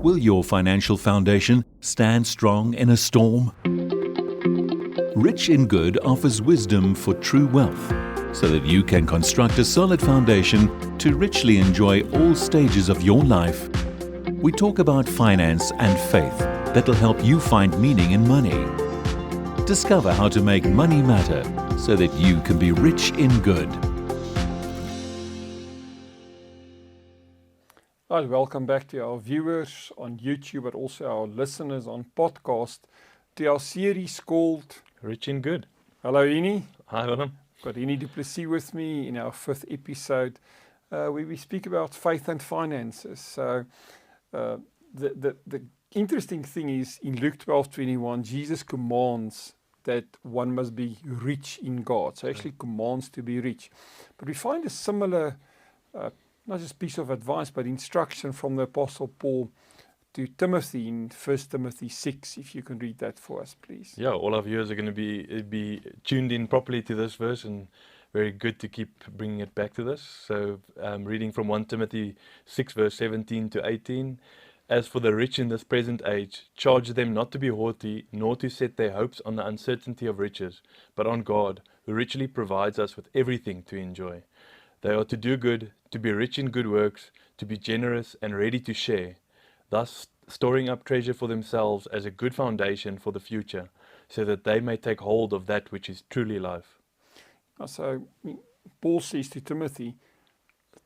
Will your financial foundation stand strong in a storm? Rich in Good offers wisdom for true wealth so that you can construct a solid foundation to richly enjoy all stages of your life. We talk about finance and faith that'll help you find meaning in money. Discover how to make money matter so that you can be rich in good. Hi, welcome back to our viewers on YouTube, but also our listeners on podcast, to our series called Rich in Good. Hello, Ini. Hi, Willem. Got Ini du Plessis with me in our 5th episode, where we speak about faith and finances. So, the interesting thing is in Luke 12:21, Jesus commands that one must be rich in God. So, actually commands to be rich. But we find a similar not just piece of advice, but instruction from the Apostle Paul to Timothy in 1 Timothy 6. If you can read that for us, please. Yeah, all our viewers are going to be tuned in properly to this verse, and very good to keep bringing it back to this. So, reading from 1 Timothy 6, verse 17 to 18. As for the rich in this present age, charge them not to be haughty, nor to set their hopes on the uncertainty of riches, but on God, who richly provides us with everything to enjoy. They are to do good, to be rich in good works, to be generous and ready to share, thus storing up treasure for themselves as a good foundation for the future, so that they may take hold of that which is truly life. So Paul says to Timothy,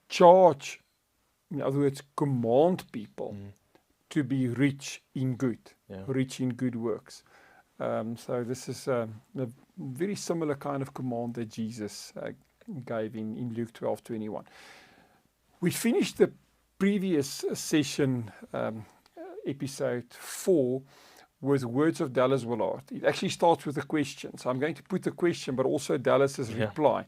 charge, in other words, command people to be rich in good, rich in good works. So this is a very similar kind of command that Jesus gave in Luke 12:21. We finished the previous session, episode 4, with words of Dallas Willard. It actually starts with a question. So I'm going to put the question, but also Dallas's reply.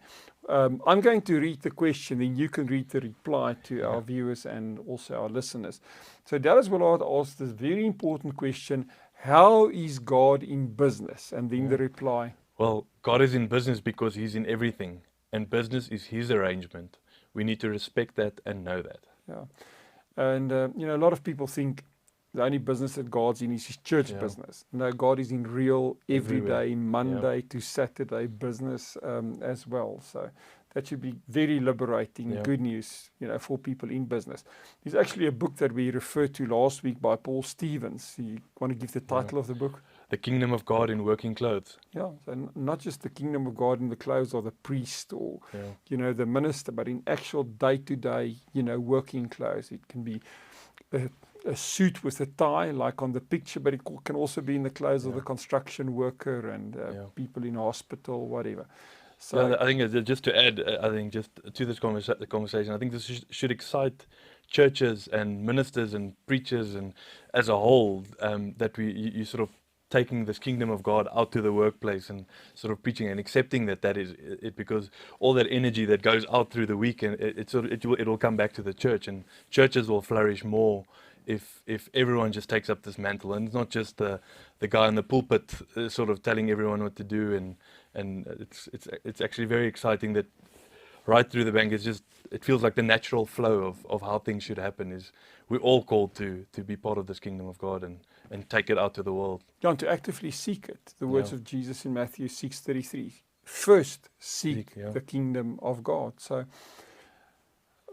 I'm going to read the question, then you can read the reply to our viewers and also our listeners. So Dallas Willard asked this very important question: how is God in business? And then the reply. Well, God is in business because He's in everything, and business is His arrangement. We need to respect that and know that. Yeah. And, a lot of people think the only business that God's in is His church business. No, God is in real, everyday, Monday to Saturday business as well. So that should be very liberating, good news, for people in business. There's actually a book that we referred to last week by Paul Stevens. You want to give the title of the book? The Kingdom of God in Working Clothes. Yeah, so not just the kingdom of God in the clothes of the priest or, the minister, but in actual day-to-day, working clothes. It can be a suit with a tie, like on the picture, but it can also be in the clothes of the construction worker and people in hospital, whatever. So I think just to add, just to this conversation, I think this should excite churches and ministers and preachers and as a whole, that you sort of taking this kingdom of God out to the workplace and sort of preaching and accepting that is it, because all that energy that goes out through the week, and it will come back to the church, and churches will flourish more if everyone just takes up this mantle, and it's not just the guy in the pulpit sort of telling everyone what to do, and it's actually very exciting that right through the bank it feels like the natural flow of how things should happen. Is we're all called to be part of this kingdom of God and take it out to the world. John, to actively seek it. The words of Jesus in Matthew 6:33. First seek the kingdom of God. So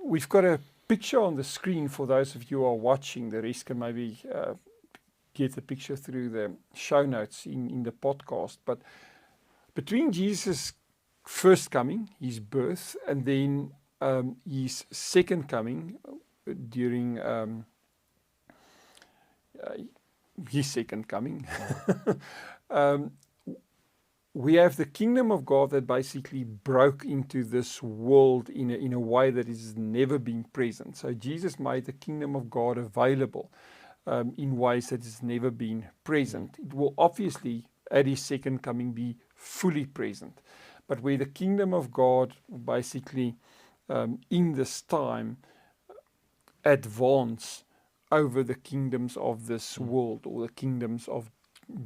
we've got a picture on the screen for those of you who are watching. The rest can maybe get the picture through the show notes in the podcast. But between Jesus' first coming, his birth, and then his second coming during his second coming, we have the kingdom of God that basically broke into this world in a way that has never been present. So Jesus made the kingdom of God available in ways that has never been present. It will obviously, at his second coming, be fully present. But where the kingdom of God basically in this time advance over the kingdoms of this world or the kingdoms of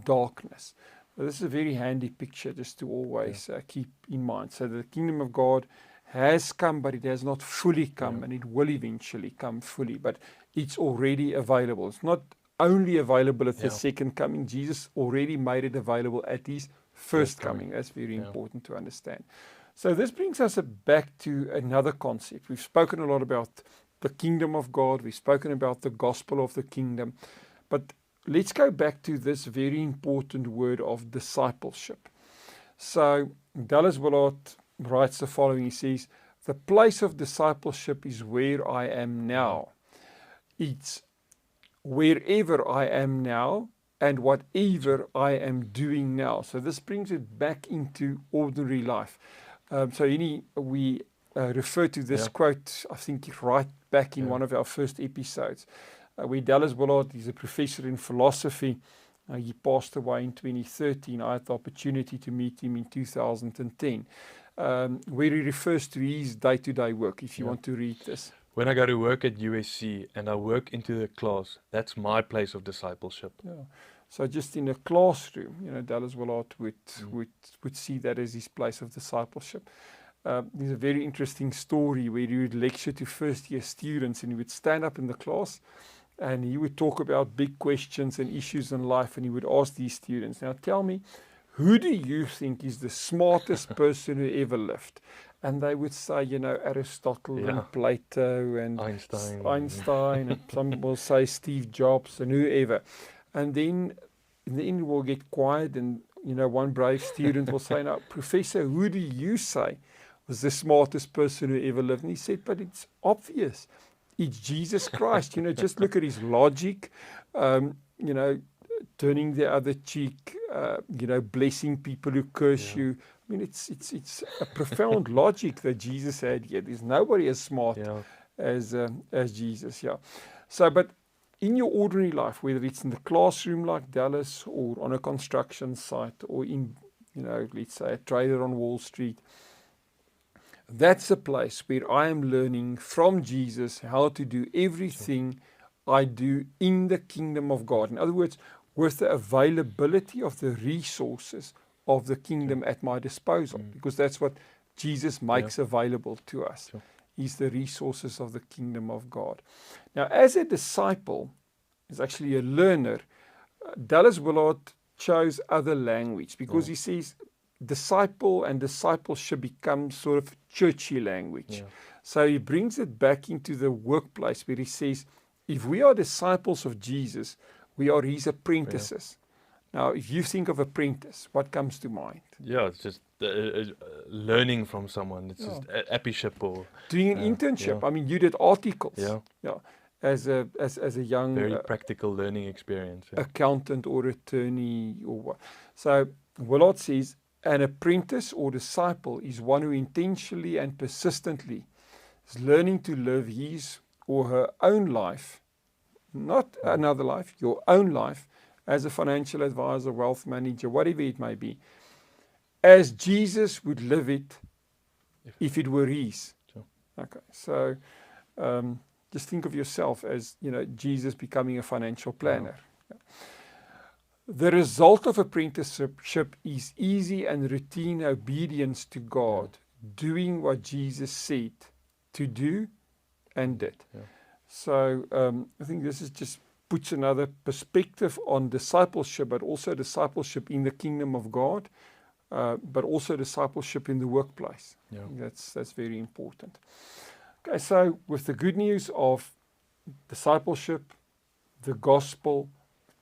darkness. This is a very handy picture just to always keep in mind. So the kingdom of God has come, but it has not fully come, and it will eventually come fully, but it's already available. It's not only available at the second coming. Jesus already made it available at his first coming. That's very important to understand. So this brings us back to another concept. We've spoken a lot about the kingdom of God. We've spoken about the gospel of the kingdom. But let's go back to this very important word of discipleship. So Dallas Willard writes the following. He says, the place of discipleship is where I am now. It's wherever I am now and whatever I am doing now. So this brings it back into ordinary life. We refer to this quote, I think, right back in one of our first episodes, where Dallas Willard is a professor in philosophy. He passed away in 2013. I had the opportunity to meet him in 2010, where he refers to his day-to-day work, if you want to read this. When I go to work at USC and I work into the class, that's my place of discipleship. Yeah. So just in a classroom, Dallas Willard would see that as his place of discipleship. There's a very interesting story where he would lecture to first-year students, and he would stand up in the class and he would talk about big questions and issues in life, and he would ask these students, now tell me, who do you think is the smartest person who ever lived? And they would say, Aristotle and Plato and Einstein and some will say Steve Jobs and whoever. And then in the end we'll get quiet, and one brave student will say, now, Professor, who do you say was the smartest person who ever lived? And he said, but it's obvious. It's Jesus Christ. Just look at his logic, turning the other cheek, blessing people who curse you. I mean, it's a profound logic that Jesus had here. There's nobody as smart as Jesus. Yeah. So, but in your ordinary life, whether it's in the classroom like Dallas, or on a construction site, or in, let's say a trader on Wall Street, that's a place where I am learning from Jesus how to do everything I do in the kingdom of God. In other words, with the availability of the resources of the kingdom at my disposal, because that's what Jesus makes available to us, is the resources of the kingdom of God. Now, as a disciple, is actually a learner, Dallas Willard chose other language, because he says disciple and discipleship become sort of churchy language. So he brings it back into the workplace, where he says, if we are disciples of Jesus, we are his apprentices. Now, if you think of apprentice, what comes to mind? Yeah, it's just learning from someone. It's just apprenticeship or doing an internship. I mean, you did articles. Yeah. As a young very practical learning experience. Accountant or attorney or what. So Willard says, an apprentice or disciple is one who intentionally and persistently is learning to live his or her own life, not another life, your own life, as a financial advisor, wealth manager, whatever it may be, as Jesus would live it if it were his. Sure. Okay, so just think of yourself as, Jesus becoming a financial planner. Yeah. The result of apprenticeship is easy and routine obedience to God, doing what Jesus said to do and did. So I think this is just puts another perspective on discipleship, but also discipleship in the kingdom of God, but also discipleship in the workplace. That's very important. Okay, so with the good news of discipleship, the gospel,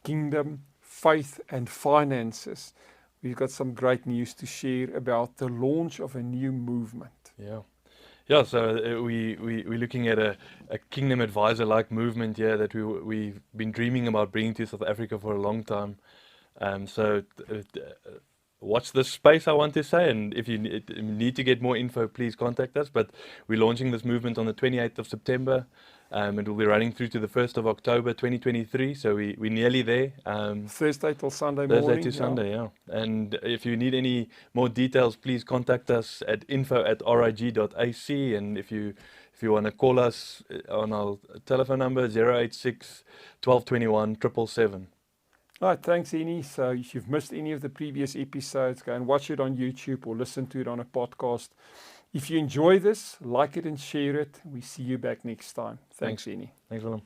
kingdom, faith and finances, we've got some great news to share about the launch of a new movement. So we're looking at a kingdom advisor-like movement here that we've been dreaming about bringing to South Africa for a long time. Watch this space, I want to say, and if you need to get more info, please contact us. But we're launching this movement on the 28th of September. It will be running through to the 1st of October 2023, so we're nearly there. Thursday till Sunday morning. Thursday to Sunday, yeah. And if you need any more details, please contact us at info@rig.ac, and if you want to call us on our telephone number 086 1221 777. All right, thanks, Eni. So if you've missed any of the previous episodes, go and watch it on YouTube or listen to it on a podcast. If you enjoy this, like it and share it. We see you back next time. Thanks, Annie. Thanks, Willem.